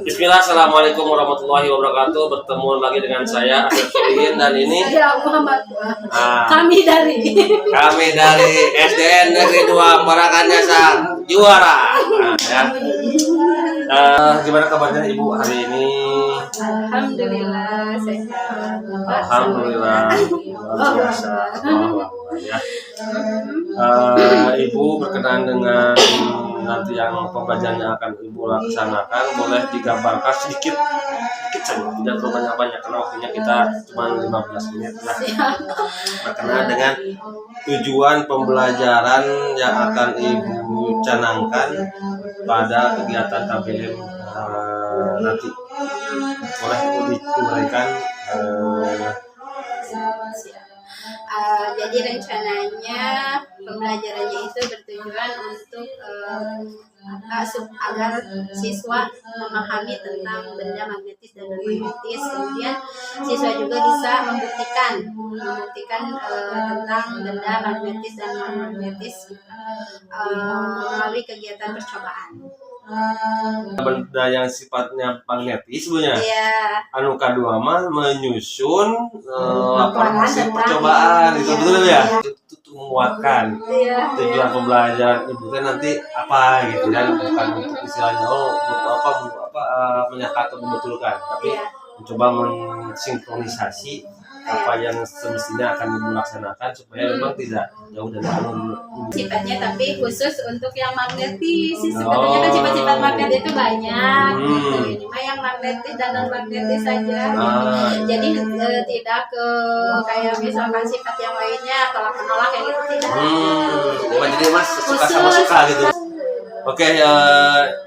Bismillah, assalamualaikum warahmatullahi wabarakatuh. Bertemu lagi dengan saya Asep Solihin dan ini saya Muhammad. Kami dari SDN Negeri 2 Parakan Desa Juara. Gimana kabarnya Ibu hari ini? Alhamdulillah sehat. Alhamdulillah luar biasa. Ya. Ibu berkenan dengan nanti yang pembelajaran yang akan Ibu laksanakan, boleh digambarkan sedikit saja, tidak terlalu banyak karena waktunya kita cuma 15 menit lah. Berkenaan dengan tujuan pembelajaran yang akan Ibu canangkan pada kegiatan KBM nanti, boleh Ibu diuraikan. Jadi rencananya pembelajarannya itu bertujuan untuk agar siswa memahami tentang benda magnetis dan non-magnetis. Kemudian siswa juga bisa membuktikan tentang benda magnetis dan non-magnetis melalui kegiatan percobaan. Benda yang sifatnya magnetis sebenarnya. Iya. Anu kedua mah menyusun laporan hasil percobaan itu betul ya. Itu menguatkan tujuan pembelajaran Ibu kan nanti apa gitu kan, bukan untuk istilahnya menyangka atau membetulkan, tapi mencoba mensinkronisasi apa yang semestinya akan Ibu laksanakan supaya memang tidak jauh dari alur sifatnya, tapi khusus untuk yang magnetis. Sebetulnya kan sifat-sifat magnet itu banyak gitu. Ini mah yang magnetis dan non magnetis saja. Jadi tidak ke kayak misalkan sifat yang lainnya tolak menolak kayak gitu tidak. Jadi Mas suka sama suka gitu. Oke,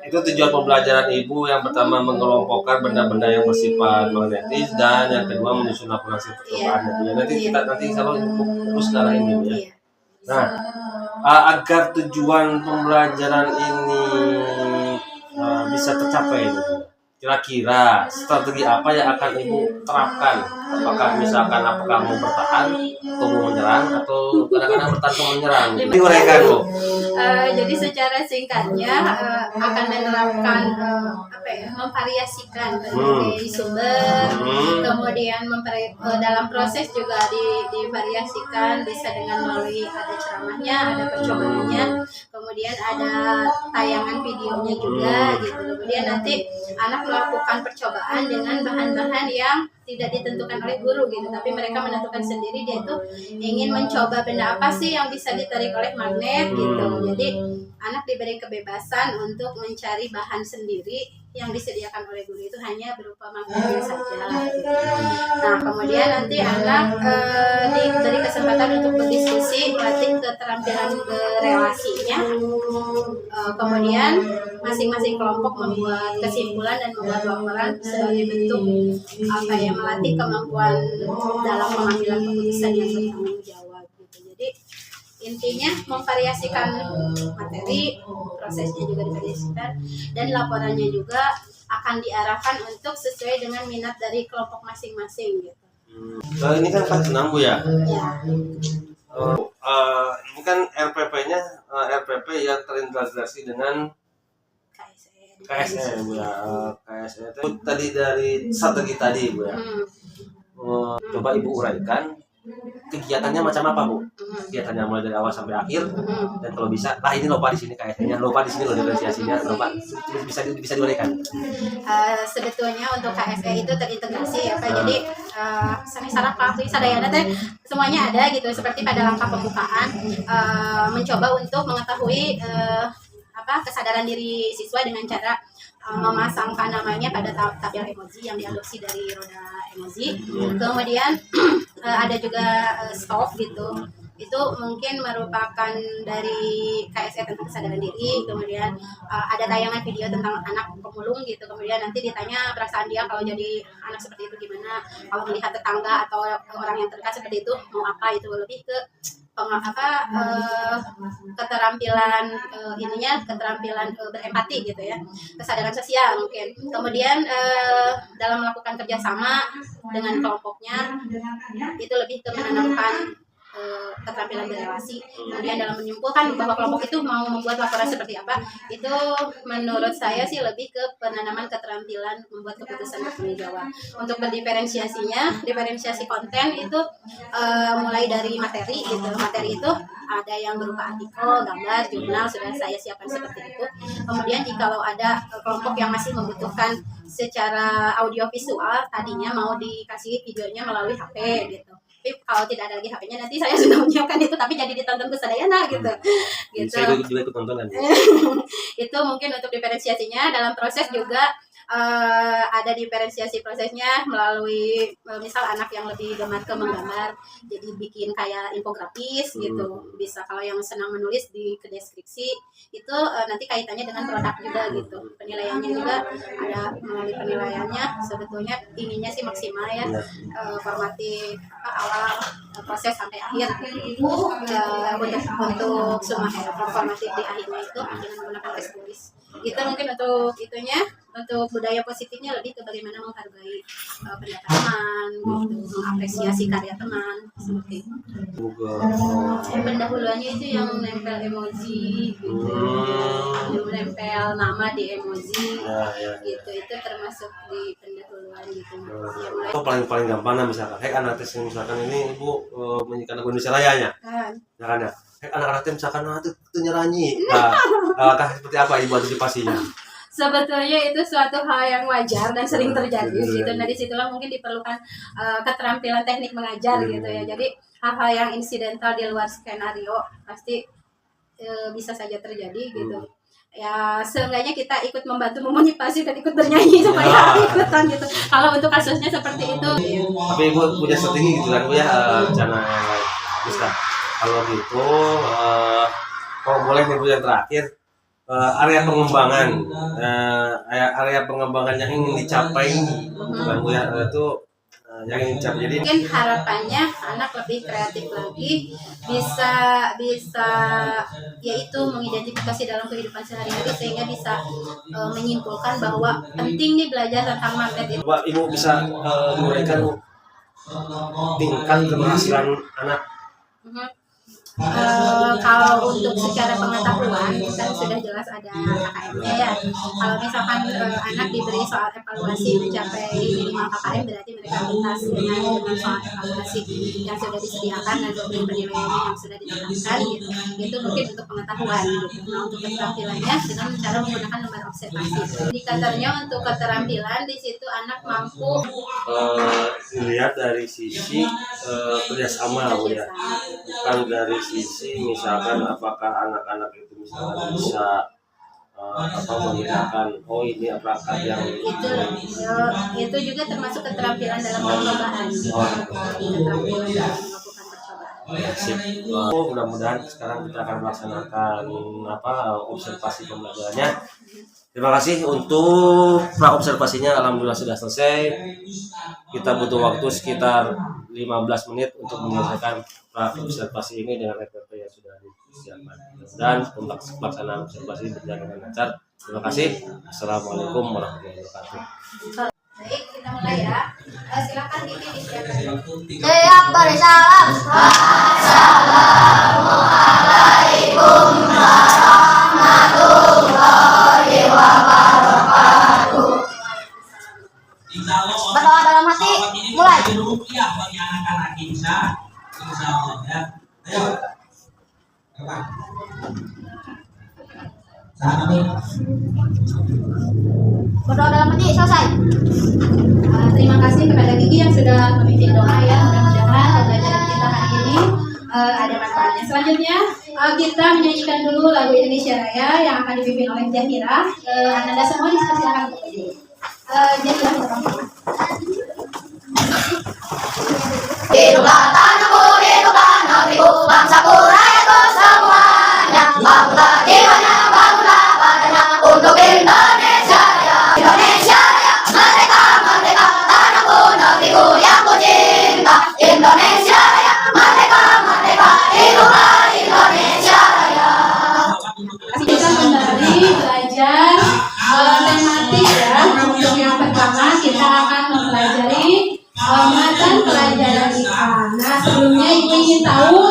itu tujuan pembelajaran Ibu. Yang pertama mengelompokkan benda-benda yang bersifat magnetis, dan yang kedua menyusun laporan hasil percobaan. Nanti kalau terus sekarang ini ya. Nah, agar tujuan pembelajaran ini bisa tercapai, kira-kira strategi apa yang akan Ibu terapkan? Apakah mau bertahan atau mau menyerang, atau kadang-kadang bertahan atau menyerang? Diuraikan Bu. Jadi secara singkatnya akan menerapkan memvariasikan berbagai sumber, kemudian dalam proses juga divariasikan, bisa dengan melalui ada ceramahnya, ada percobaannya, kemudian ada tayangan videonya juga gitu. Kemudian nanti anak melakukan percobaan dengan bahan-bahan yang tidak ditentukan oleh guru gitu, tapi mereka menentukan sendiri dia itu ingin mencoba benda apa sih yang bisa ditarik oleh magnet gitu. Jadi anak diberi kebebasan untuk mencari bahan sendiri yang disediakan oleh guru, itu hanya berupa magnetnya saja gitu. Nah kemudian nanti anak diberi kesempatan untuk berdiskusi, melatih keterampilan berelasinya. Kemudian masing-masing kelompok membuat kesimpulan dan membuat laporan sebagai bentuk melatih kemampuan dalam pengambilan keputusan yang bertanggung jawab gitu. Jadi intinya memvariasikan materi, prosesnya juga divariasikan, dan laporannya juga akan diarahkan untuk sesuai dengan minat dari kelompok masing-masing gitu. Ini kan senang Bu ya. Ya. Ini kan RPP-nya RPP yang terintegrasi dengan KSE Bu ya. KSE itu tadi dari strategi tadi Bu ya. Coba Ibu uraikan kegiatannya macam apa Bu? Kegiatannya mulai dari awal sampai akhir, dan kalau bisa, ini lupa di sini KSE-nya, lupa di sini loh diferensiasinya, lupa bisa diuraikan. Sebetulnya untuk KSE itu terintegrasi ya Pak. Jadi sarana praktik sadayana teh semuanya ada gitu, seperti pada langkah pembukaan mencoba untuk mengetahui kesadaran diri siswa dengan cara memasangkan namanya pada tabel emoji yang diadopsi dari roda emoji. Kemudian ada juga stop gitu, itu mungkin merupakan dari KSE tentang kesadaran diri. Kemudian ada tayangan video tentang anak pemulung gitu, kemudian nanti ditanya perasaan dia kalau jadi anak seperti itu gimana, kalau melihat tetangga atau orang yang terdekat seperti itu mau apa. Itu lebih ke keterampilan keterampilan berempati gitu ya, kesadaran sosial mungkin. Kemudian dalam melakukan kerjasama dengan kelompoknya itu lebih ke menanamkan keterampilan berelasi. Kemudian dalam menyimpulkan bahwa kelompok itu mau membuat laporan seperti apa, itu menurut saya sih lebih ke penanaman keterampilan membuat keputusan bertanggung jawab. Untuk berdiferensiasinya, diferensiasi konten itu mulai dari materi gitu. Materi itu ada yang berupa artikel, gambar, jurnal sudah saya siapkan seperti itu. Kemudian jikalau ada kelompok yang masih membutuhkan secara audiovisual, tadinya mau dikasih videonya melalui HP gitu. Tapi kalau tidak ada lagi HP-nya, nanti saya sudah menyiapkan itu, tapi jadi ditonton kesadayana gitu. Gitu. Saya juga ikut tontonan. Itu mungkin untuk diferensiasinya. Dalam proses juga ada diferensiasi prosesnya melalui misal anak yang lebih gemar ke menggambar, jadi bikin kayak infografis gitu. Bisa kalau yang senang menulis ke deskripsi itu nanti kaitannya dengan produk juga gitu. Penilaiannya juga ada melalui penilaiannya. Sebetulnya ininya sih maksimal ya, formatif awal proses sampai akhir untuk semua formatif di akhirnya itu dengan menggunakan tes tulis. Itu mungkin untuk itunya. Untuk budaya positifnya lebih ke bagaimana menghargai pendapat teman, gitu, mengapresiasi karya teman seperti itu. Pendahuluannya itu yang nempel emoji, gitu, nempel nama di emoji, gitu. Itu termasuk di pendahuluan gitu. Itu paling gampang lah misalkan. Anak tes misalkan ini ibu menyikan lagu Indonesia Rayanya, ya kan ya. Anak-anak tes misalkan itu nyeranyi. Nah, seperti apa ibu antisipasinya? Sebetulnya itu suatu hal yang wajar dan sering terjadi gitu. Nah disitulah mungkin diperlukan keterampilan teknik mengajar gitu ya. Jadi hal-hal yang insidental di luar skenario pasti bisa saja terjadi gitu. Ya seenggaknya kita ikut membantu memotivasi dan ikut bernyanyi supaya ikutan gitu. Kalau untuk kasusnya seperti itu. Tapi ibu punya strategi gitu kan bu ya, rencana bisa. Kalau gitu, kalau boleh nih bu yang terakhir. Area pengembangan, area pengembangan yang ingin dicapai, bukan bu ya, itu yang ingin dicapai. Jadi mungkin harapannya anak lebih kreatif lagi, bisa yaitu mengidentifikasi dalam kehidupan sehari-hari sehingga bisa menyimpulkan bahwa penting nih belajar tentang market itu. Ibu bisa memberikan tingkat keberhasilan anak. Kalau untuk secara pengetahuan kan sudah jelas ada KKM-nya ya. Kalau misalkan anak diberi soal evaluasi mencapai minimal KKM, berarti mereka tuntas dengan soal evaluasi yang sudah disediakan dan doktrin penilaiannya yang sudah ditetapkan gitu. Itu mungkin untuk pengetahuan gitu. Nah untuk keterampilannya dengan cara menggunakan lembar observasi. Indikatornya untuk keterampilan di situ anak mampu dilihat dari sisi kerjasama bu ya, bukan dari sisi misalkan apakah anak-anak itu misalkan bisa menggunakan ini perangkat yang itu juga termasuk keterampilan dalam percobaan. Keterampilan dalam melakukan percobaan. Mudah-mudahan sekarang kita akan melaksanakan observasi pembelajarannya. Terima kasih untuk pra-observasinya, alhamdulillah sudah selesai. Kita butuh waktu sekitar 15 menit untuk menyelesaikan pra-observasi ini dengan RPP yang sudah disiapkan. Dan pelaksanaan observasi berjalan dengan lancar. Terima kasih. Assalamualaikum warahmatullahi wabarakatuh. Baik, kita mulai ya. Silakan Dini disiapkan. Siap bersalam. Assalamualaikum warahmatullahi wabarakatuh. Berdoa dalam hati, mulai. Rupiah bagi anak-anak insya Allah ya. Ayo. Berdoa dalam hati, selesai. Terima kasih kepada Gigi yang sudah memimpin doa ya. Mudah-mudahan pembelajaran kita hari ini ada manfaatnya. Selanjutnya kita menyanyikan dulu lagu Indonesia Raya yang akan dipimpin oleh Jahira. Anda semua dipersilakan untuk berdiri. Jahira bersama. Hiduplah tanahku, hiduplah negeriku, bangsaku, rakyatku semuanya. Bangunlah jiwanya, bangunlah badannya untuk Indonesia Raya. Indonesia Raya, merdeka, merdeka, tanahku, negeriku yang ku cinta. Indonesia Raya, merdeka, merdeka, hiduplah Indonesia Raya. Kita kembali belajar tematik ya. Untuk yang pertama kita akan mempelajari matan pelajaran IPA. Nah sebelumnya ibu ingin tahu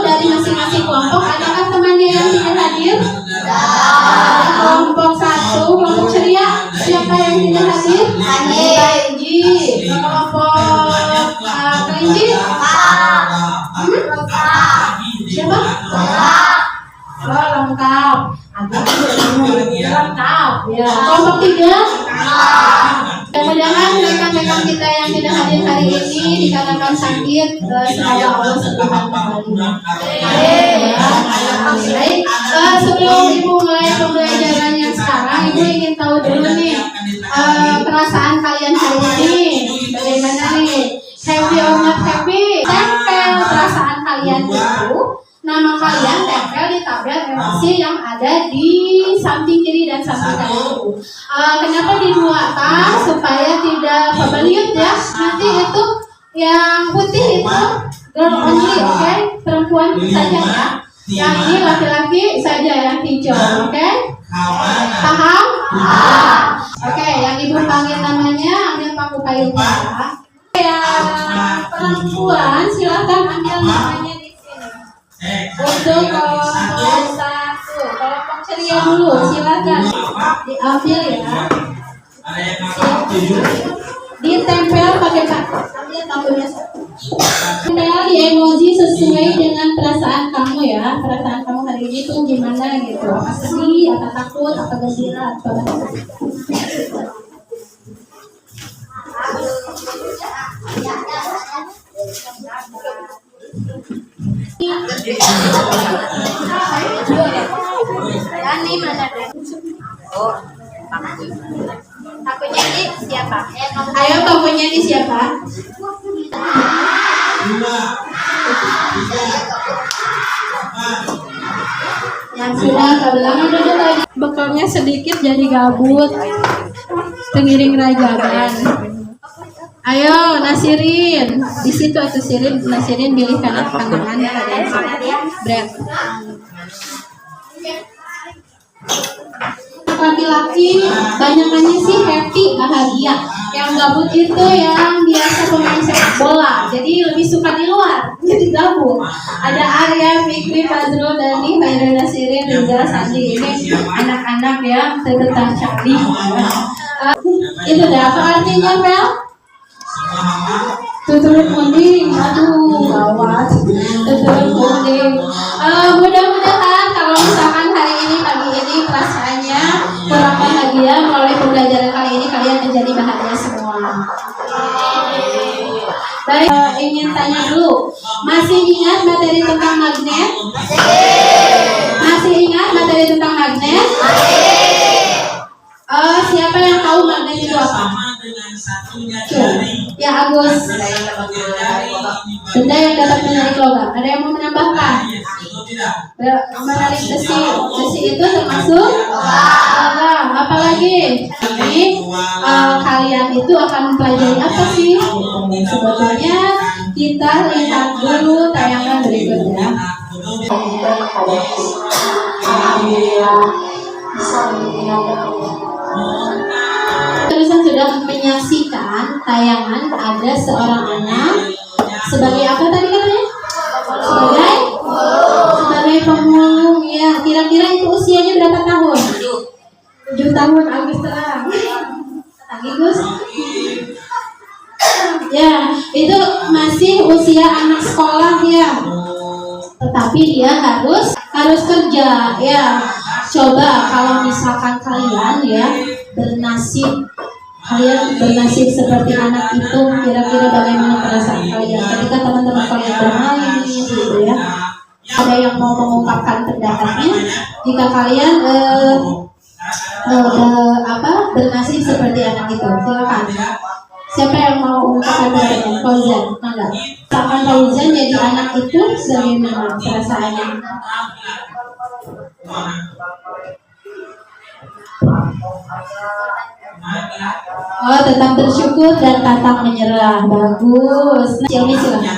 Oh, lengkap. Lengkap. Ya. Kelompok 3. Jangan rekan-rekan kita yang tidak hadir hari ini dikarenakan sakit, semoga Allah sembuhkan kembali. Baik, sebelum Ibu mulai pembelajaran yang sekarang, Ibu ingin tahu dulu nih perasaan kalian hari ini. Bagaimana nih? Happy or not happy? Tempel perasaan kalian itu. Nama kalian tempel di tabel emosi yang ada di samping kiri dan samping kanan itu. Kenapa diduakan? Supaya tidak pembeliut ya. Nanti itu yang putih itu girl only, oke? Perempuan saja ya. Yang ini laki-laki saja yang hijau, oke? Paham? Oke, yang Ibu panggil namanya ambil paku payungnya ya. Yang perempuan silakan ambil namanya di sini. Untuk kelompok 1, kelompok ceria dulu, silakan diambil ya. Ditempel pakai paku. Ambil pakunya. Tempel di emoji sesuai dengan perasaan kamu ya. Perasaan kamu hari ini tuh gimana gitu? Apa sedih, apa takut, apa gembira, apa Yani mana deh? Oh, pakunya di siapa? Ayo pakunya di siapa? Yang sudah ke belakang duduk lagi. Bekalnya sedikit jadi gabut. Tengiring rajakan. Ayo Nasirin, di situ atau Sirin, Nasirin pilih kanan pandangan kalian. Brand. Laki-laki banyakannya sih happy, bahagia. Yang gabut itu yang biasa pemain sepak bola, jadi lebih suka di luar, jadi gabut. Ada Arya, Fikri, Fazrul, Dani, Khairul, Nasirin, Rizal, Sandi. Ini anak-anak yang terdetak Charlie. Itu deh, apa artinya Pel? Tuturut munding, aduh gawat. Tuturut munding. Mudah-mudahan kalau misalkan hari ini pagi ini perasaannya kurang bahagia, melalui pembelajaran kali ini kalian menjadi bahagia semua. Baik, ingin tanya dulu, masih ingat materi tentang magnet? Masih ingat materi tentang magnet? Siapa yang tahu magnet itu apa? Ya Agus. Benda yang dapat menarik logam. Ada yang mau menambahkan? Menarik besi. Besi itu termasuk logam. Apa lagi? Ini kalian itu akan mempelajari apa sih? Sebetulnya kita lihat dulu tayangan berikutnya. Terusan sudah menyaksikan tayangan ada seorang anak sebagai apa tadi katanya? Sebagai pemulung ya. Kira-kira itu usianya berapa tahun? 7 tahun. Agus terang. Agus. Ya, itu masih usia anak sekolah ya. Tetapi dia harus kerja ya. Coba kalau misalkan kalian ya bernasib seperti anak itu, kira-kira bagaimana perasaan kalian ketika teman-teman kalian bermain gitu ya. Ada yang mau mengungkapkan pendapatnya? Jika kalian bernasib seperti anak itu, silakan. Siapa yang mau mengungkapkan pendapatnya? Fauzan, enggak? Misalkan Fauzan jadi anak itu, bagaimana perasaannya? Oh, tetap bersyukur dan pantang menyerah. Bagus. Nah, Cilmi silakan.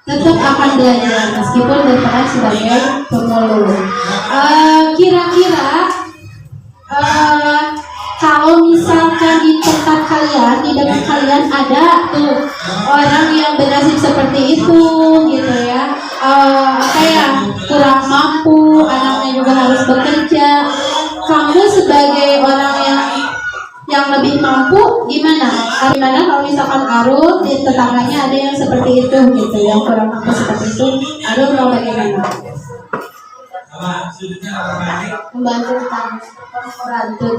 Tetap akan belajar meskipun berperan sebagai pemulung. Kira-kira kalau misalkan di tempat kalian, di dekat kalian ada tuh orang yang bernasib seperti itu gitu ya, kayak kurang mampu, anaknya juga harus bekerja. Kamu sebagai orang yang lebih mampu gimana? Gimana kalau misalkan Arul di tetangganya ada yang seperti itu gitu, yang kurang mampu seperti itu, Arul mau bagaimana? Membantu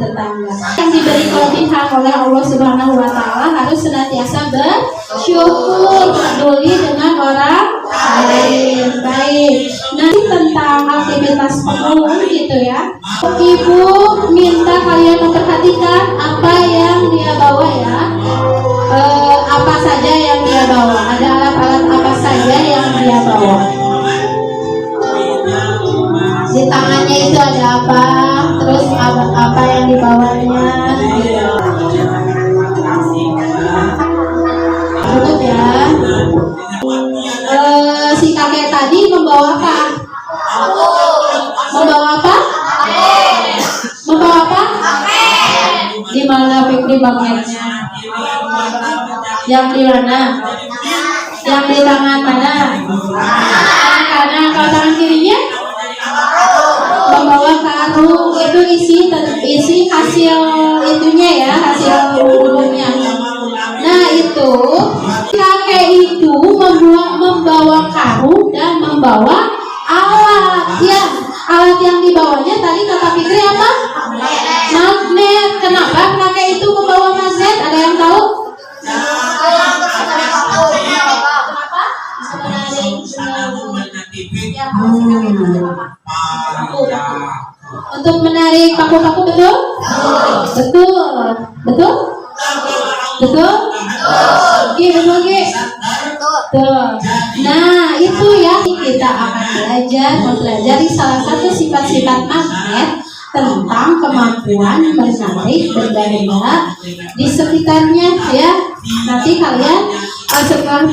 tetangga. Yang diberi kelebihan oleh Allah Subhanahu Wa Taala harus senantiasa bersyukur, peduli dengan orang lain. Baik. Nanti tentang aktivitas pengeluh gitu ya. Ibu minta kalian memperhatikan apa yang dia bawa ya. Apa saja yang dia bawa. Ada alat-alat apa saja yang dia bawa. Di tangannya itu ada apa, terus apa yang dibawanya gitu. Tutup ya. Si kakek tadi membawa apa? Membawa apa? Membawa apa? Di mana Fikri magnetnya? Yang di mana? Yang di tangan mana? Tangan kanan. Kalau tangan kirinya? Membawa karung. Itu isi hasil itunya ya, hasil umumnya. Nah itu kakek itu membawa karung dan membawa alat ya. Alat yang dibawanya tadi kata Fikri apa? Magnet. Kenapa kakek itu membawa magnet? Ada yang tahu? Kenapa? Untuk menarik paku-paku, betul? Betul. Betul? Betul? Betul. Nah itu ya, kita akan mempelajari salah satu sifat-sifat magnet tentang kemampuan menarik benda-benda di sekitarnya ya. Nanti kalian setelah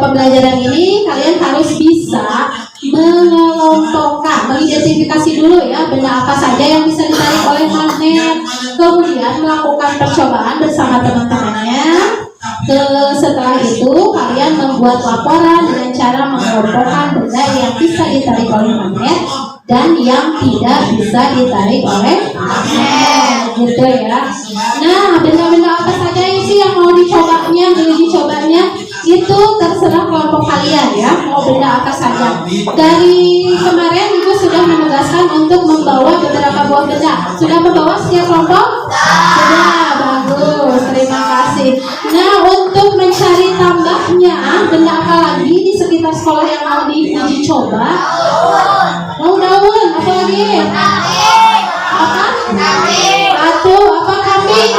pembelajaran ini kalian harus bisa mengelompokkan, mengidentifikasi dulu ya benda apa saja yang bisa ditarik oleh magnet, kemudian melakukan percobaan bersama teman-temannya. Setelah itu kalian membuat laporan dengan cara mengelompokkan benda yang bisa ditarik oleh magnet dan yang tidak bisa ditarik oleh magnet, gitu ya. Nah, benda-benda apa saja sih yang mau dicobanya, diuji cobanya itu terserah kelompok kalian ya, mau benda apa saja. Dari kemarin Ibu sudah menugaskan untuk membawa beberapa buah benda. Sudah membawa setiap kelompok? Sudah, bagus, terima kasih. Nah, untuk mencari tambahnya benda apa lagi di sekitar sekolah yang mau diuji coba? Oh, daun, apa lagi? Apa? Batu, apa kambing?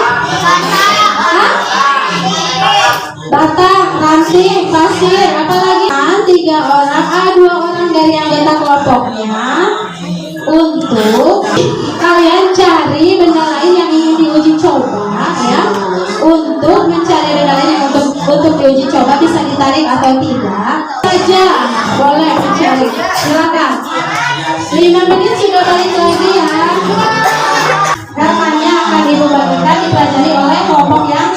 Batang, ranting, pasir, apa lagi? 3 orang, 2 orang dari anggota kelompoknya untuk kalian cari benda lain yang ingin diuji coba ya. Untuk mencari benda lain yang untuk diuji coba bisa ditarik atau tidak saja boleh mencari. Silakan. 5 menit sudah balik lagi ya. Rekamannya akan Ibu bagikan dipelajari oleh kelompok yang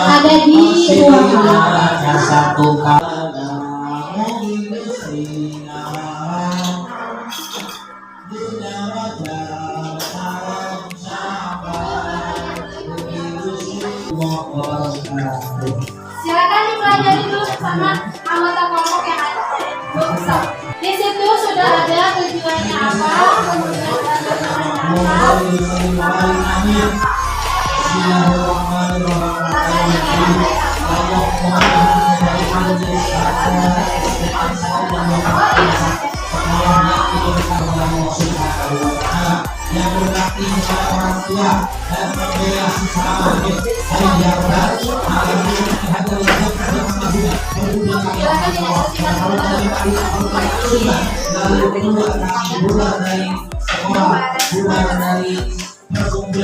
ada di ruangan. Silakan dipelajari dulu bersama anggota kelompok yang ada. Di situ sudah ada tujuannya apa, kemudian yang berbakti kepada orang tua dan membela sesama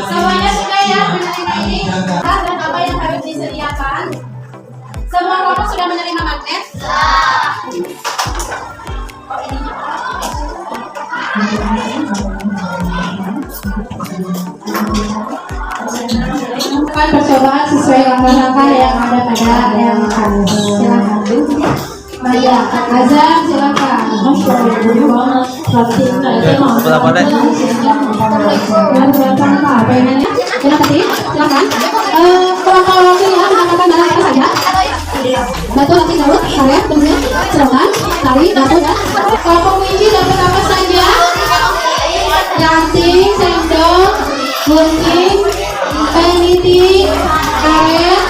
semuanya sudah ya menerima ini dan apa yang harus disediakan. Semua kelompok sudah menerima magnet? Oh ini. Lakukan percobaan sesuai langkah-langkah yang ada pada yang akan. Silakan. Maya, Azam silakan. Masya Allah, gede banget. Praktiknya itu mah. Apa deh? Yang apa ini? Yang ketik, silakan. Kelompok wakilnya menamakan dalam apa saja? Batu laki daun, karet, kemudian serangan, tari, batu dan kelompok winci dapat apa saja? Ranting, sendok, gunting, peniti, karet,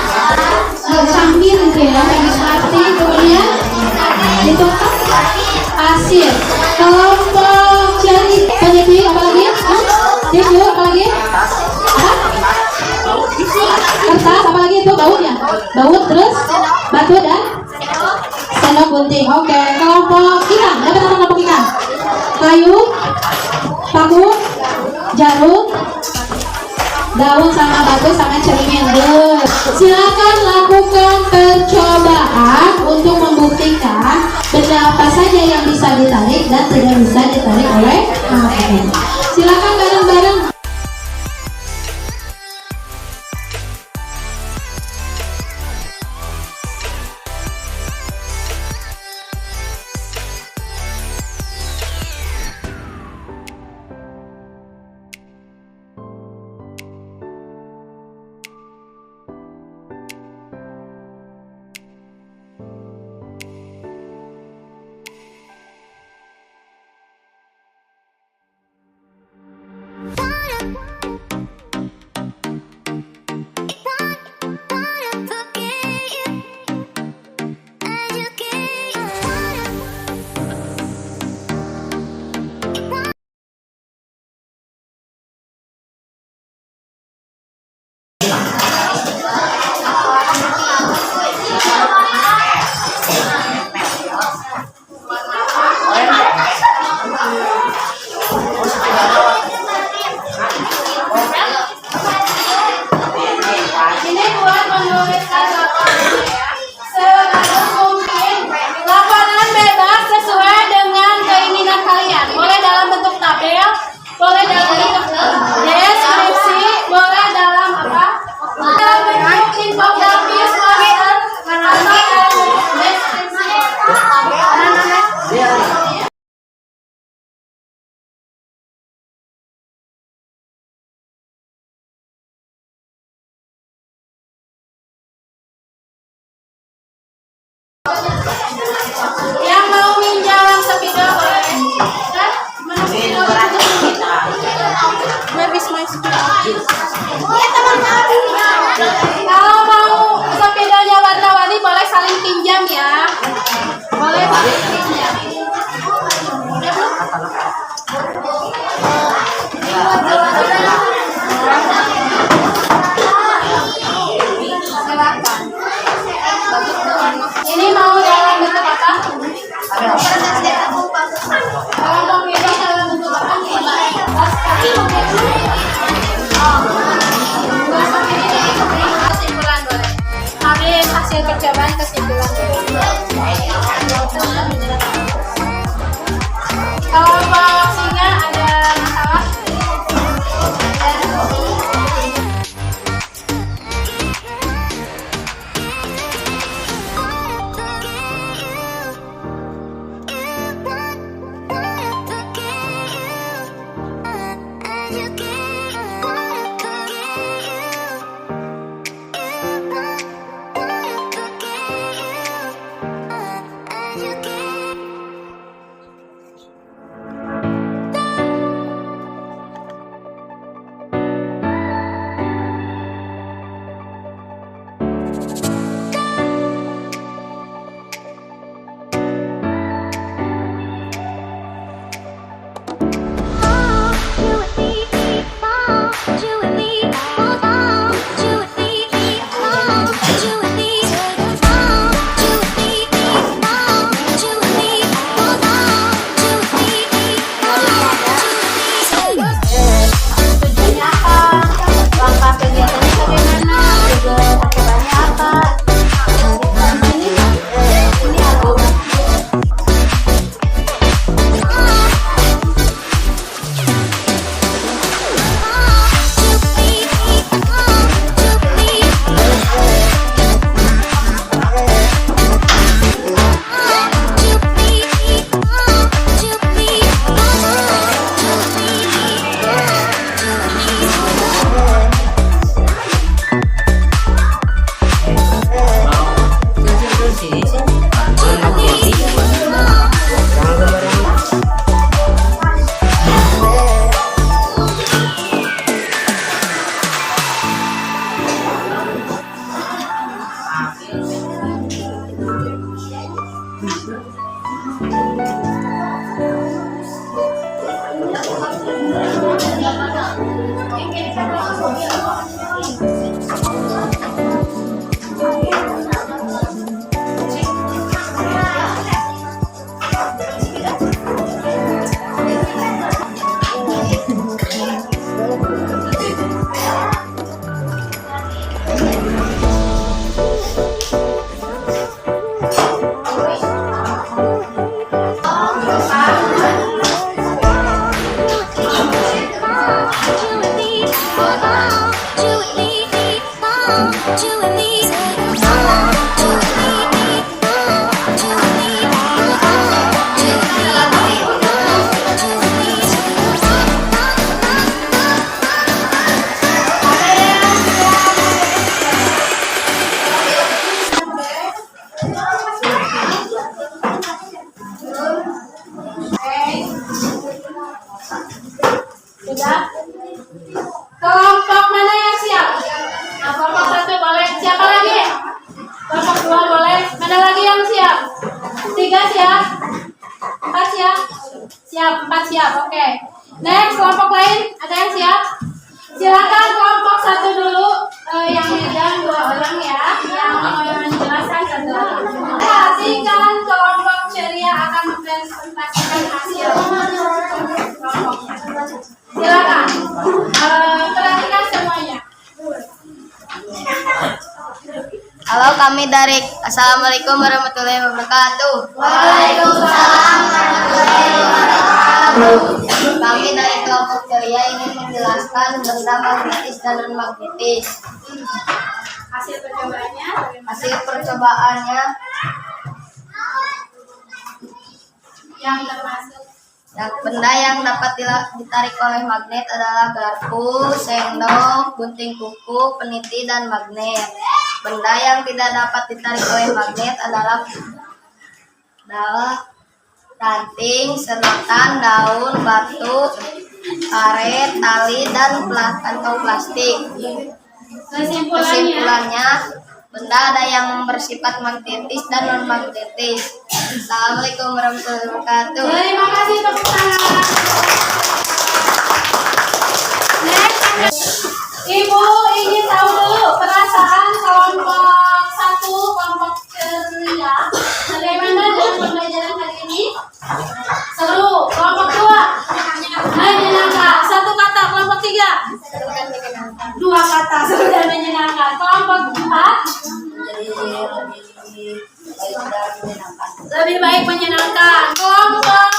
sambil gitu ya, penis plastik, kemudian itu pasir. Kelompok jari, peniti, apa lagi? Tisu, apa lagi? Kertas, apa lagi itu? Baut ya? Baut, terus batu dan sendok gunting. Oke, kelompok ikan, dapat apa kelompok ikan? Kayu, paku, jarum, daun sama batu sama cermin. Silakan lakukan percobaan untuk membuktikan benda apa saja yang bisa ditarik dan tidak bisa ditarik oleh magnet. Silakan bareng-bareng. Ini buat menuliskan laporannya ya. Sebagus mungkin laporan bebas sesuai dengan keinginan kalian. Boleh dalam bentuk tabel, boleh dalam bentuk deskripsi, boleh dalam apa? Dalam bentuk infografis, poster, atau dalam bentuk deskripsi. Yang mau minjam sepeda boleh. Dan mana sepeda kita? Where is my sepeda? Kalau mau sepedanya warna-warni boleh saling pinjam ya. Boleh saling pinjam. Ya, Bu? Silakan. Ini mau dalam bentuk apa? Kalau mau minjam dalam bentuk apa? Kesimpulan boleh. Habis hasil percobaan kesimpulan boleh. Kalau singa ada masalah? siap. Oke. Next, kelompok lain ada yang siap? Silakan kelompok satu dulu, yang megang 2 orang ya, yang menjelaskan 1 orang. Perhatikan kelompok ceria akan mempresentasikan hasil kelompoknya. Silakan, perhatikan semuanya. Halo, kami dari Assalamualaikum warahmatullahi wabarakatuh. Waalaikumsalam warahmatullahi wabarakatuh. Kami dari kelompok ceria ingin menjelaskan benda magnetis dan non magnetis. Hasil percobaannya. Hasil percobaannya Yang termasuk benda yang dapat ditarik oleh magnet adalah garpu, sendok, gunting kuku, peniti, dan magnet. Benda yang tidak dapat ditarik oleh magnet adalah ranting, sedotan, daun, batu, karet, tali, dan kantong plastik. Kesimpulannya, benda ada yang bersifat magnetis dan non magnetis. Assalamualaikum warahmatullahi wabarakatuh. Terima kasih, tepuk tangan. Next, Ibu ingin tahu dulu perasaan kelompok 1, kelompok ceria. Bagaimana dengan pembelajaran hari ini? Seru. Kelompok 2 menyenangkan. 1 kata. Kelompok 3 2 kata. Seru dan menyenangkan. Kelompok 4 lebih baik menyenangkan. Kelompok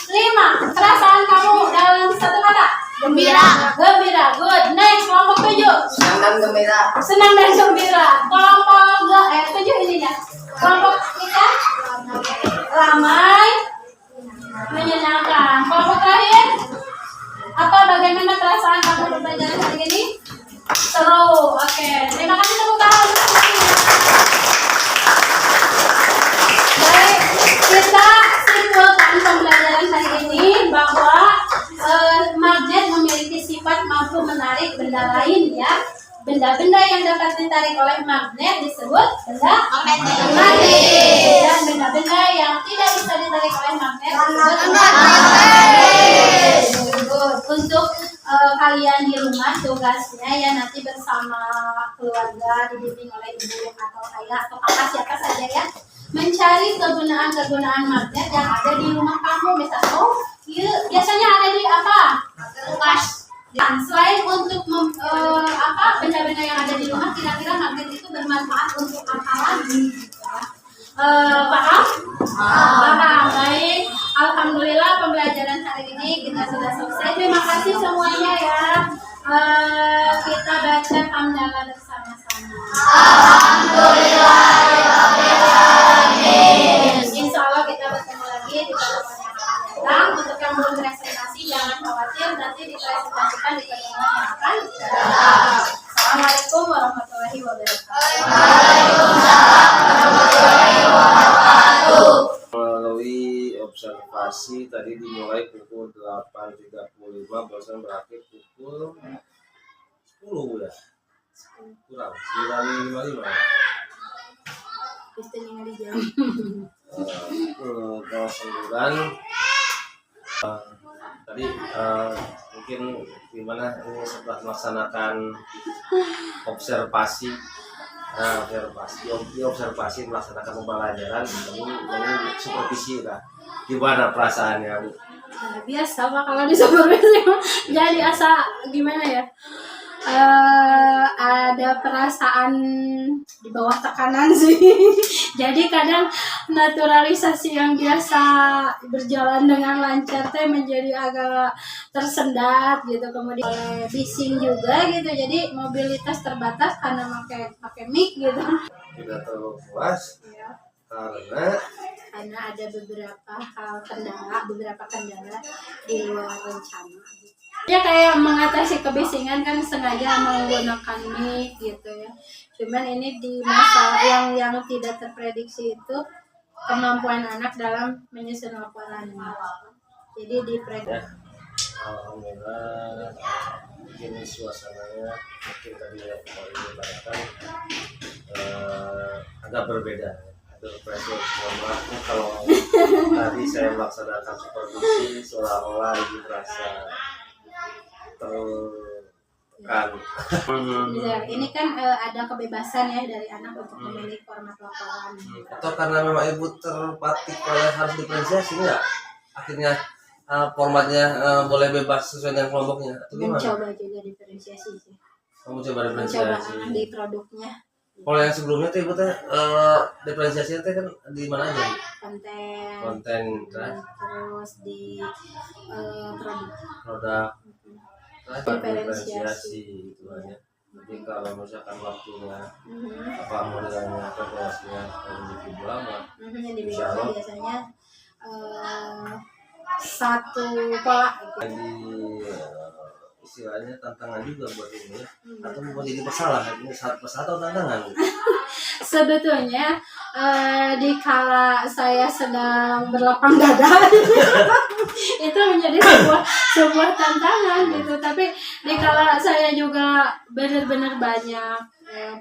5 perasaan kamu dalam 1 kata. Gembira. Gembira. Good. Next, kelompok 7 Senang dan gembira. senang dan gembira. Kelompok 7 ini ya. Kelompok kita ramai, menyenangkan. Kelompok terakhir apa? Bagaimana perasaan kamu di pelajaran hari ini? Seru. Oke. Terima kasih tepuk tangan. Baik, kita simpulkan pembelajaran hari ini bahwa magnet memiliki sifat mampu menarik benda lain ya. Benda-benda yang dapat ditarik oleh magnet disebut benda magnet. Dan benda-benda yang tidak bisa ditarik oleh magnet disebut benda magnet. Untuk kalian di rumah tugasnya ya nanti bersama keluarga dibimbing oleh ibu atau ayah atau kakak siapa saja ya, mencari kegunaan-kegunaan magnet yang ada di rumah kamu. Misalnya, biasanya ada di apa? Kulkas. Dan selain untuk benda-benda yang ada di rumah, kira-kira magnet itu bermanfaat untuk apa lagi? Paham? Paham. Baik. Alhamdulillah pembelajaran hari ini kita sudah selesai. Terima kasih semuanya ya. Kita baca hamdalah bersama-sama. Insya Allah kita bertemu lagi di pertemuan yang akan datang. Untuk yang belum presentasi jangan khawatir, nanti dipresentasikan di pertemuan yang akan datang. Assalamualaikum warahmatullahi wabarakatuh. Melalui observasi tadi dimulai pukul 8.35, bosan berakhir pukul 10 ya, kurang 9.55 ya. Kalau 9 tadi mungkin gimana ini setelah melaksanakan observasi melaksanakan pembelajaran ini supervisi lah, gimana perasaannya Bu? Biasa Pak, kalau di supervisi jadi asa gimana ya, ada perasaan di bawah tekanan sih. Jadi kadang naturalisasi yang biasa berjalan dengan lancar teh menjadi agak tersendat gitu, kemudian bising juga gitu, jadi mobilitas terbatas karena pakai mic gitu. Tidak terlalu puas Ya. karena ada beberapa kendala di luar rencana. Ya kayak mengatasi kebisingan kan sengaja menggunakan mic gitu ya. Cuman ini di masa yang tidak terprediksi itu kemampuan anak dalam menyusun laporannya. Jadi diprediksi. Alhamdulillah ini suasananya mungkin tadi yang kemarin dibahas agak berbeda Dr. Precious. Mohon maaf nih kalau tadi saya melaksanakan supervisi seolah-olah ibu merasa tertekan. Bisa. Ini kan ada kebebasan ya dari anak untuk memilih format laporan. Atau karena memang ibu terpatik oleh harus diferensiasi nggak? Akhirnya formatnya boleh bebas sesuai dengan kelompoknya atau gimana? Mencoba juga diferensiasi sih. Kamu coba Mencoba diferensiasi. di produknya. Kalau yang sebelumnya tuh ibu teh diferensiasinya teh kan di mana aja? Konten. Konten kan, Terus di produk. produk, Diferensiasi. gitu kan ya. Jadi kalau misalkan waktunya Mhm. apa modelnya kalkulasinya lebih ibu lama, Yang di Insya Allah. biasanya satu pola gitu. jadi istilahnya tantangan juga buat ibu ya. Atau mau jadi masalah ini saat masalah atau tantangan? Sebetulnya di kala saya sedang berlapang dada itu menjadi sebuah tantangan gitu, tapi di kala saya juga benar-benar banyak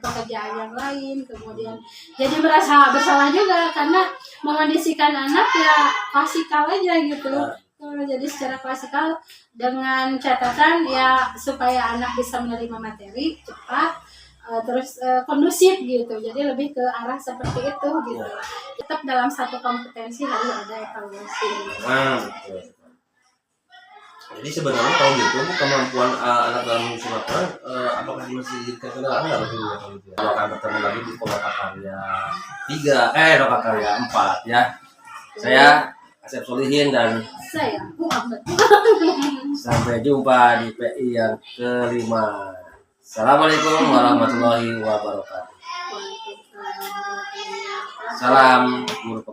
pekerjaan yang lain, kemudian jadi merasa bersalah juga karena mengondisikan anak ya klasikal aja gitu. Jadi secara klasikal dengan catatan ya supaya anak bisa menerima materi cepat, terus kondusif gitu, jadi lebih ke arah seperti itu gitu. Tetap dalam satu kompetensi harus ada evaluasi gitu. Betul. Jadi sebenarnya kalau gitu kemampuan anak dalam menyusun laporan apakah masih terkenal enggak begitu ya kalau gitu ya? Kalau akan bertemu lagi di Loka Karya 3, Loka Karya 4 ya. Saya Asep Solihin dan Saya Muhammad. sampai jumpa di PI yang kelima. Assalamualaikum warahmatullahi wabarakatuh. Salam guru